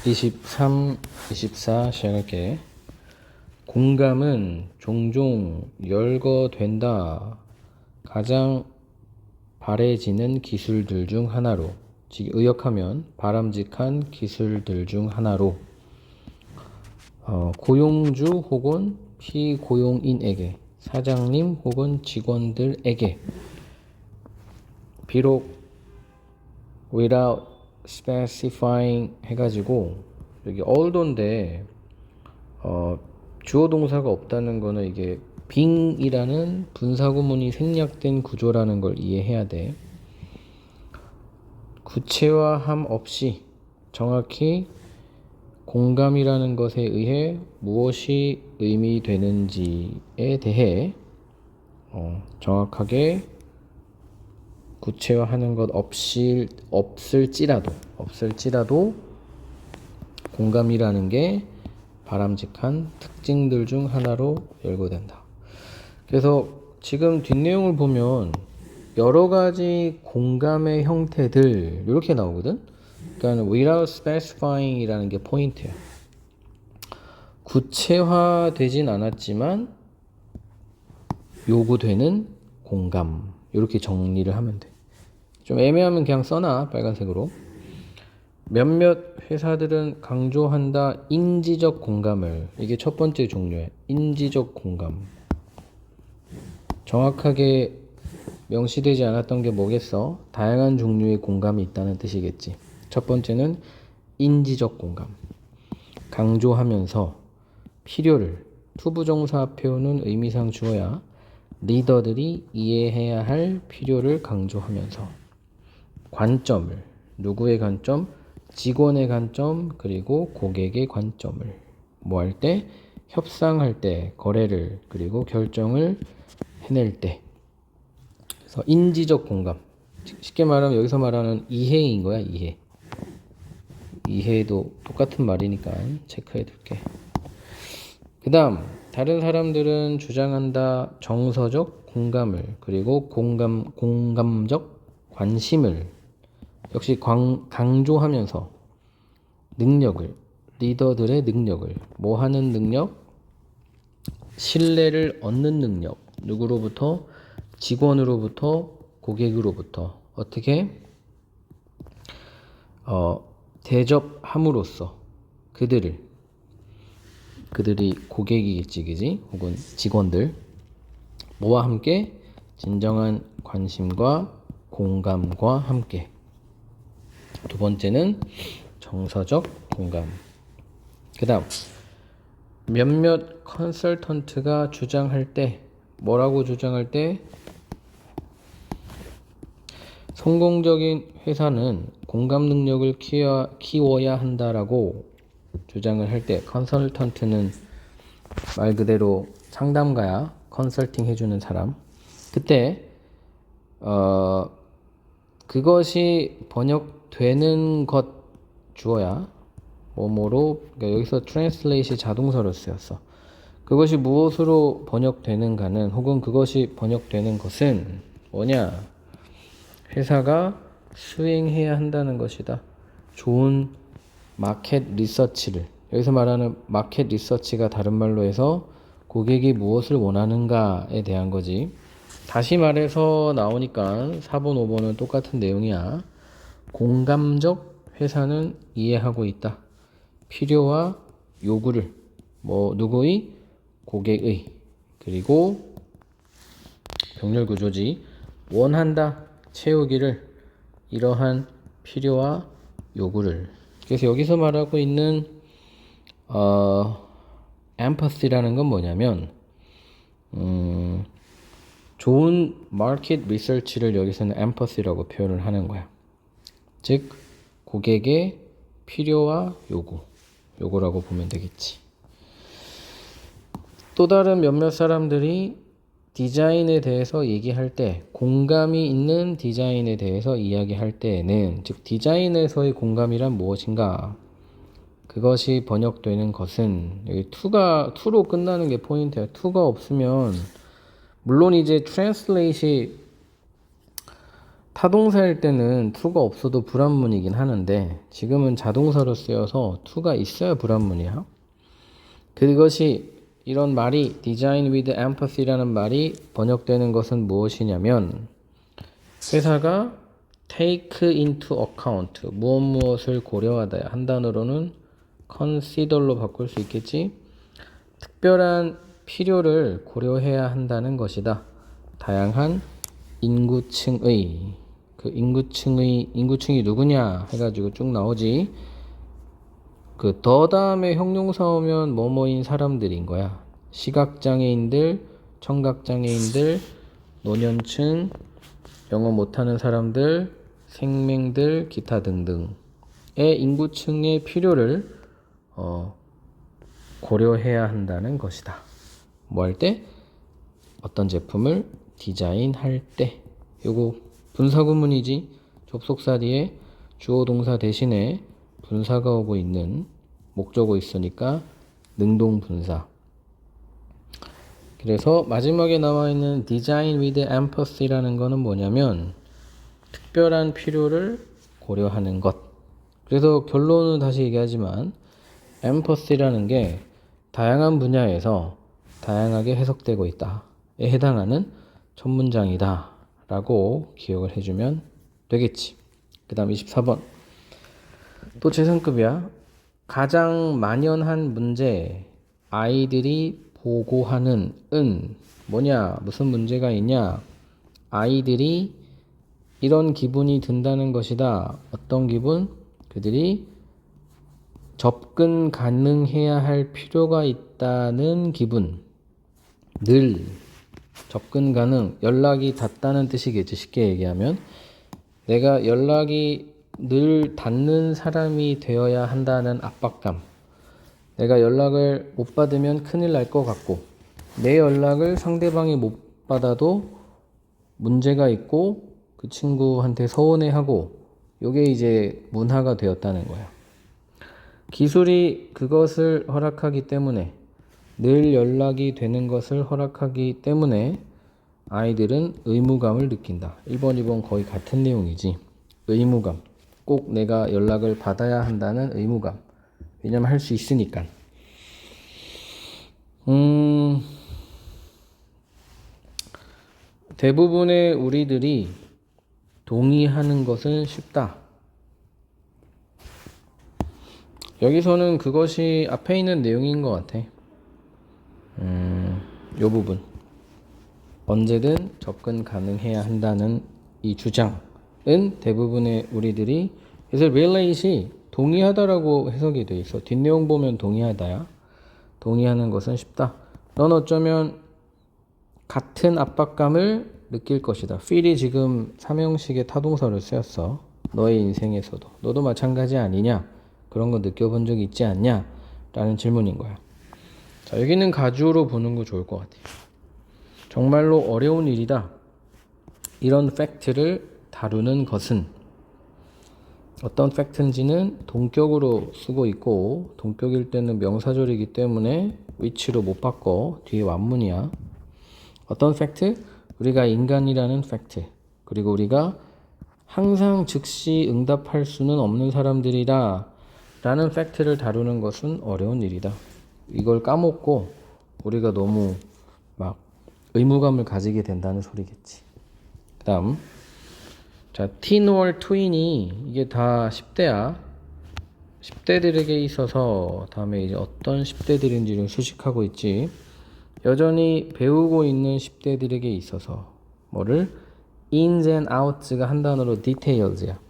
23, 24 시작할게. 공감은 종종 열거된다. 가장 바래지는 기술들 중 하나로, 즉 의역하면 바람직한 기술들 중 하나로 고용주 혹은 피고용인에게, 사장님 혹은 직원들에게, 비록 without specifying 해가지고 여기 although인데 주어 동사가 없다는 거는 이게 being이라는 분사구문이 생략된 구조라는 걸 이해해야 돼. 구체화함 없이 정확히 공감이라는 것에 의해 무엇이 의미되는지에 대해 정확하게 구체화하는 것 없을지라도 공감이라는 게 바람직한 특징들 중 하나로 열거된다. 그래서 지금 뒷내용을 보면 여러 가지 공감의 형태들 이렇게 나오거든. 그러니까 without specifying 이라는 게 포인트야. 구체화되진 않았지만 요구되는 공감, 이렇게 정리를 하면 돼. 좀 애매하면 그냥 써놔, 빨간색으로. 몇몇 회사들은 강조한다 인지적 공감을. 이게 첫 번째 종류야. 인지적 공감. 정확하게 명시되지 않았던 게 뭐겠어? 다양한 종류의 공감이 있다는 뜻이겠지. 첫 번째는 인지적 공감. 강조하면서 필요를, 투부정사 앞에 오는 의미상 주어야 리더들이 이해해야 할 필요를 강조하면서 관점을, 누구의 관점? 직원의 관점, 그리고 고객의 관점을 뭐 할 때? 협상할 때, 거래를, 그리고 결정을 해낼 때. 그래서 인지적 공감. 쉽게 말하면 여기서 말하는 이해인 거야, 이해. 이해도 똑같은 말이니까 체크해 둘게. 그 다음, 다른 사람들은 주장한다 정서적 공감을, 그리고 공감적 관심을 역시 강조하면서 능력을, 리더들의 능력을, 뭐 하는 능력? 신뢰를 얻는 능력. 누구로부터? 직원으로부터, 고객으로부터. 어떻게? 대접함으로써 그들이 고객이겠지, 그지? 혹은 직원들. 뭐와 함께? 진정한 관심과 공감과 함께. 두 번째는 정서적 공감. 그 다음, 몇몇 컨설턴트가 주장할 때, 뭐라고 주장할 때? 성공적인 회사는 공감 능력을 키워야 한다라고 주장을 할 때, 컨설턴트는 말 그대로 상담가야, 컨설팅 해주는 사람. 그때 그것이 번역되는 것 주어야 뭐뭐로, 그러니까 여기서 translate이 자동사로 쓰였어. 그것이 무엇으로 번역되는가는, 혹은 그것이 번역되는 것은 뭐냐? 회사가 수행해야 한다는 것이다. 좋은 마켓 리서치를, 여기서 말하는 마켓 리서치가 다른 말로 해서 고객이 무엇을 원하는가에 대한 거지. 다시 말해서 나오니까 4번, 5번은 똑같은 내용이야. 공감적 회사는 이해하고 있다. 필요와 요구를, 뭐 누구의? 고객의. 그리고 병렬 구조지. 원한다. 채우기를, 이러한 필요와 요구를. 그래서 여기서 말하고 있는 empathy라는 건 뭐냐면 좋은 마켓 리서치를 여기서는 empathy라고 표현을 하는 거야. 즉 고객의 필요와 요구라고 보면 되겠지. 또 다른 몇몇 사람들이 디자인에 대해서 얘기할 때, 공감이 있는 디자인에 대해서 이야기할 때에는, 즉 디자인에서의 공감이란 무엇인가? 그것이 번역되는 것은, 여기 to로 끝나는 게 포인트야. to가 없으면, 물론 이제 translate이 타동사일 때는 to가 없어도 불합문이긴 하는데 지금은 자동사로 쓰여서 to가 있어야 불합문이야. 그것이 이런 말이 design with empathy라는 말이 번역되는 것은 무엇이냐면 회사가 take into account 무엇을 고려하다 한 단어로는 consider로 바꿀 수 있겠지. 특별한 필요를 고려해야 한다는 것이다. 다양한 인구층의 그 인구층이 누구냐 해가지고 쭉 나오지. 그 더 다음에 형용사 오면 뭐뭐인 사람들인 거야. 시각장애인들, 청각장애인들, 노년층, 영어 못하는 사람들, 생맹들, 기타 등등의 인구층의 필요를 고려해야 한다는 것이다. 뭐 할 때? 어떤 제품을 디자인할 때. 요거 분사구문이지. 접속사 뒤에 주어 동사 대신에 분사가 오고 있는 목적어 있으니까 능동분사. 그래서 마지막에 나와 있는 design with empathy라는 거는 뭐냐면 특별한 필요를 고려하는 것. 그래서 결론은 다시 얘기하지만 empathy라는 게 다양한 분야에서 다양하게 해석되고 있다에 해당하는 첫 문장이다 라고 기억을 해주면 되겠지. 그 다음 24번 또 재생급이야. 가장 만연한 문제 아이들이 보고하는 은 뭐냐? 무슨 문제가 있냐? 아이들이 이런 기분이 든다는 것이다. 어떤 기분? 그들이 접근 가능해야 할 필요가 있다는 기분. 늘 접근 가능, 연락이 닿다는 뜻이겠지. 쉽게 얘기하면 내가 연락이 늘 닿는 사람이 되어야 한다는 압박감. 내가 연락을 못 받으면 큰일 날 것 같고 내 연락을 상대방이 못 받아도 문제가 있고 그 친구한테 서운해하고 요게 이제 문화가 되었다는 거야. 기술이 그것을 허락하기 때문에 늘 연락이 되는 것을 허락하기 때문에 아이들은 의무감을 느낀다. 1번, 2번 거의 같은 내용이지. 의무감. 꼭 내가 연락을 받아야 한다는 의무감. 왜냐면 할 수 있으니까. 대부분의 우리들이 동의하는 것은 쉽다. 여기서는 그것이 앞에 있는 내용인 것 같아. 요 부분. 언제든 접근 가능해야 한다는 이 주장은 대부분의 우리들이 그래서 relate이 동의하다라고 해석이 돼 있어. 뒷내용 보면 동의하다야. 동의하는 것은 쉽다. 넌 어쩌면 같은 압박감을 느낄 것이다. feel이 지금 삼형식의 타동사를 쓰였어. 너의 인생에서도. 너도 마찬가지 아니냐? 그런 거 느껴본 적 있지 않냐? 라는 질문인 거야. 자, 여기는 가주어로 보는 거 좋을 것 같아. 정말로 어려운 일이다. 이런 팩트를 다루는 것은 어떤 팩트인지는 동격으로 쓰고 있고 동격일 때는 명사절이기 때문에 위치로 못 바꿔. 뒤에 완문이야. 어떤 팩트? 우리가 인간이라는 팩트. 그리고 우리가 항상 즉시 응답할 수는 없는 사람들이다 라는 팩트를 다루는 것은 어려운 일이다. 이걸 까먹고 우리가 너무 막 의무감을 가지게 된다는 소리겠지. 그 다음 자, teen or tween이 이게 다 10대야. 10대들에게 있어서 다음에 이제 어떤 10대들인지를 수식하고 있지. 여전히 배우고 있는 10대들에게 있어서 뭐를? ins and outs가 한 단어로 details야.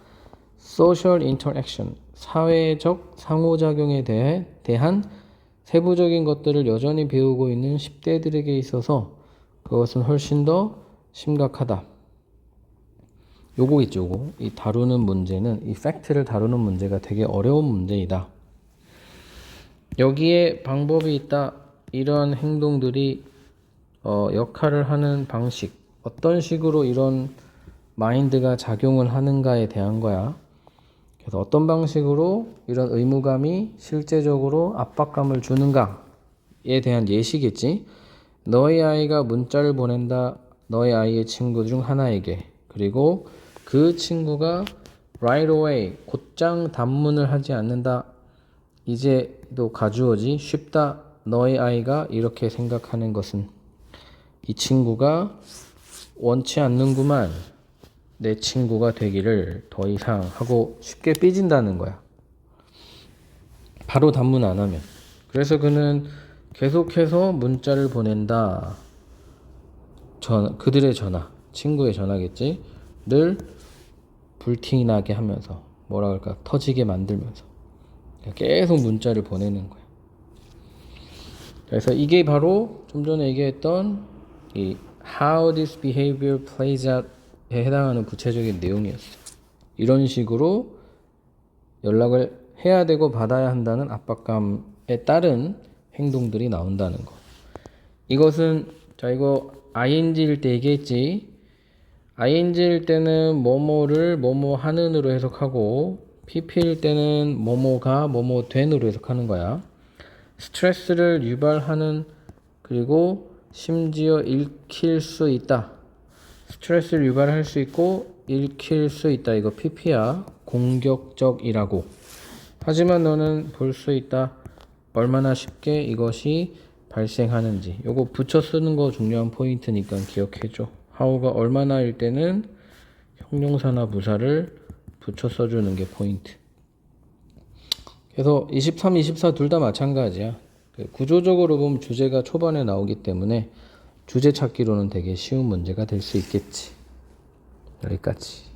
social interaction, 사회적 상호작용에 대한 세부적인 것들을 여전히 배우고 있는 10대들에게 있어서 그것은 훨씬 더 심각하다. 요거겠죠, 요거. 이 다루는 문제는, 이 팩트를 다루는 문제가 되게 어려운 문제이다. 여기에 방법이 있다. 이런 행동들이 역할을 하는 방식, 어떤 식으로 이런 마인드가 작용을 하는가에 대한 거야. 그래서 어떤 방식으로 이런 의무감이 실제적으로 압박감을 주는가에 대한 예시겠지. 너희 아이가 문자를 보낸다. 너희 아이의 친구 중 하나에게. 그리고 그 친구가 right away 곧장 답문을 하지 않는다. 이제도 가주어지 쉽다. 너의 아이가 이렇게 생각하는 것은 이 친구가 원치 않는구만. 내 친구가 되기를 더 이상 하고 쉽게 삐진다는 거야. 바로 답문 안 하면. 그래서 그는 계속해서 문자를 보낸다. 그들의 전화, 친구의 전화겠지. 를 불티나게 나게 하면서 뭐라 그럴까 터지게 만들면서 계속 문자를 보내는 거야. 그래서 이게 바로 좀 전에 얘기했던 이 how this behavior plays out에 해당하는 구체적인 내용이었어. 이런 식으로 연락을 해야 되고 받아야 한다는 압박감에 따른 행동들이 나온다는 거. 이것은 자 이거 ing일 때 얘기했지. ing일 때는 뭐뭐를 뭐뭐 하는으로 해석하고 pp일 때는 뭐뭐가 뭐뭐 된으로 해석하는 거야. 스트레스를 유발하는 그리고 심지어 일으킬 수 있다. 스트레스를 유발할 수 있고 일으킬 수 있다. 이거 pp야. 공격적이라고. 하지만 너는 볼 수 있다. 얼마나 쉽게 이것이 발생하는지. 요거 붙여 쓰는 거 중요한 포인트니까 기억해줘. how가 얼마나일 때는 형용사나 부사를 붙여 써주는 게 포인트. 그래서 23, 24 둘 다 마찬가지야. 구조적으로 보면 주제가 초반에 나오기 때문에 주제 찾기로는 되게 쉬운 문제가 될 수 있겠지. 여기까지.